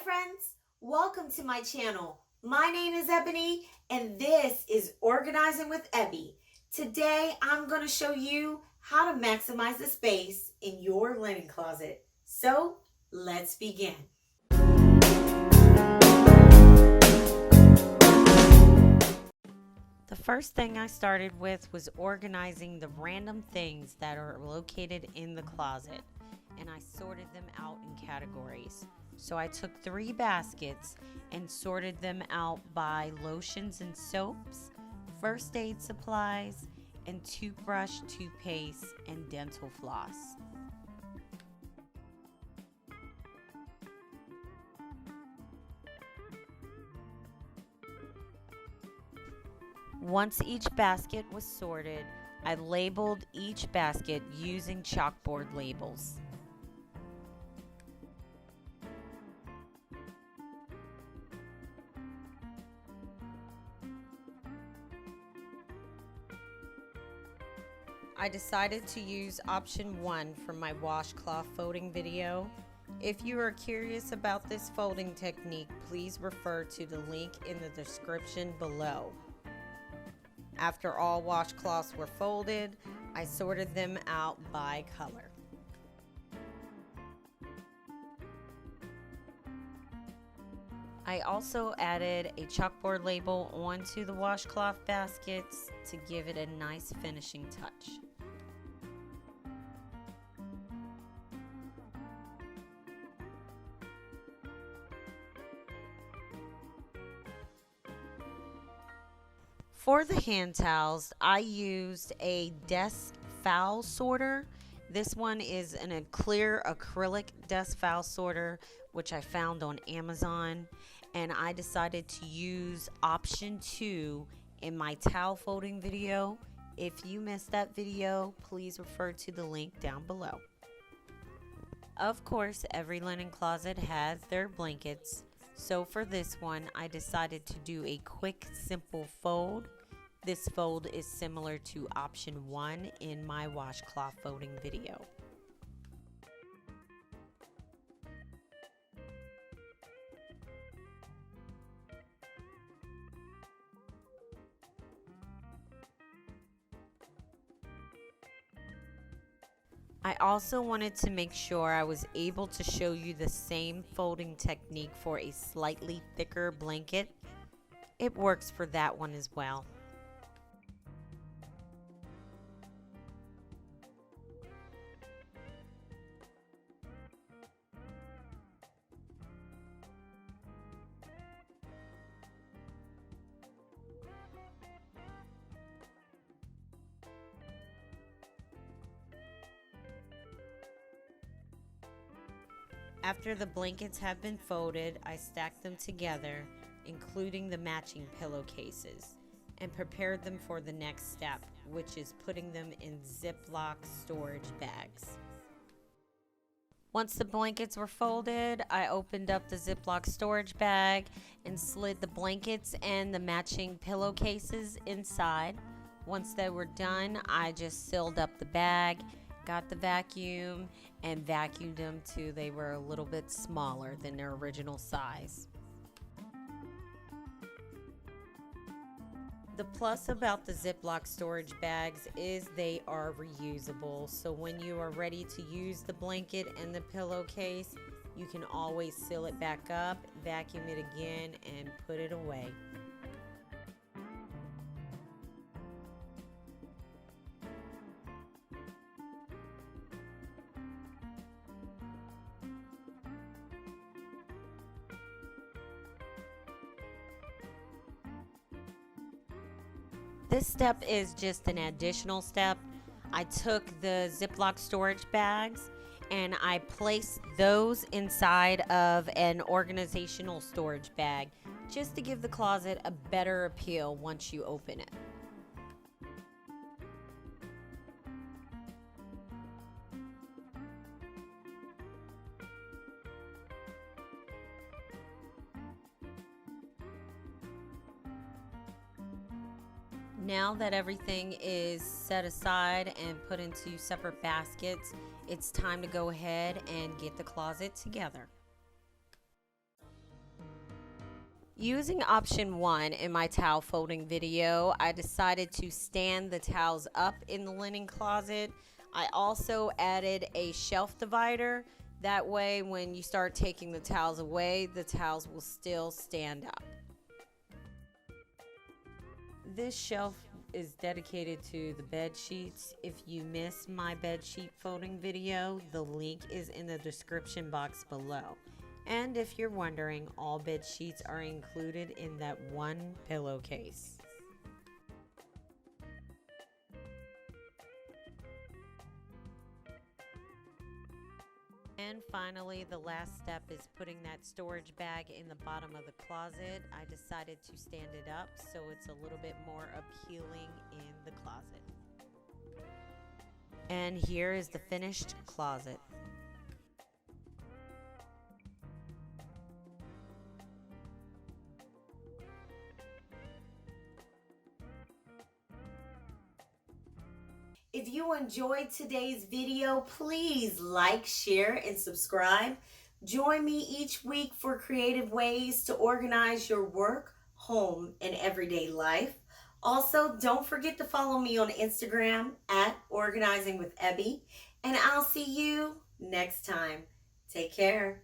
friends, welcome to my channel. My name is Ebony and this is Organizing with Ebby. Today I'm going to show you how to maximize the space in your linen closet. So let's begin. The first thing I started with was organizing the random things that are located in the closet, and I sorted them out in categories. So I took 3 baskets and sorted them out by lotions and soaps, first aid supplies, and toothbrush, toothpaste, and dental floss. Once each basket was sorted, I labeled each basket using chalkboard labels. I decided to use option 1 for my washcloth folding video. If you are curious about this folding technique, please refer to the link in the description below. After all washcloths were folded, I sorted them out by color. I also added a chalkboard label onto the washcloth baskets to give it a nice finishing touch. For the hand towels, I used a desk foul sorter. This one is a clear acrylic desk foul sorter, which I found on Amazon, and I decided to use option 2 in my towel folding video. If you missed that video, please refer to the link down below. Of course, every linen closet has their blankets, so for this one, I decided to do a quick, simple fold. This fold is similar to option 1 in my washcloth folding video. I also wanted to make sure I was able to show you the same folding technique for a slightly thicker blanket. It works for that one as well. After the blankets have been folded, I stacked them together, including the matching pillowcases, and prepared them for the next step, which is putting them in Ziploc storage bags. Once the blankets were folded, I opened up the Ziploc storage bag and slid the blankets and the matching pillowcases inside. Once they were done, I just sealed up the bag, got the vacuum, and vacuumed them till they were a little bit smaller than their original size. The plus about the Ziploc storage bags is they are reusable, so when you are ready to use the blanket and the pillowcase, you can always seal it back up, vacuum it again, and put it away. This step is just an additional step. I took the Ziploc storage bags and I placed those inside of an organizational storage bag just to give the closet a better appeal once you open it. Now that everything is set aside and put into separate baskets, it's time to go ahead and get the closet together. Using option 1 in my towel folding video, I decided to stand the towels up in the linen closet. I also added a shelf divider. That way, when you start taking the towels away, the towels will still stand up. This shelf is dedicated to the bed sheets. If you missed my bed sheet folding video, the link is in the description box below. And if you're wondering, all bed sheets are included in that one pillowcase. And finally, the last step is putting that storage bag in the bottom of the closet. I decided to stand it up so it's a little bit more appealing in the closet. And here is the finished closet. If you enjoyed today's video, please like, share, and subscribe. Join me each week for creative ways to organize your work, home, and everyday life. Also, don't forget to follow me on Instagram at Organizing with Ebby, and I'll see you next time. Take care.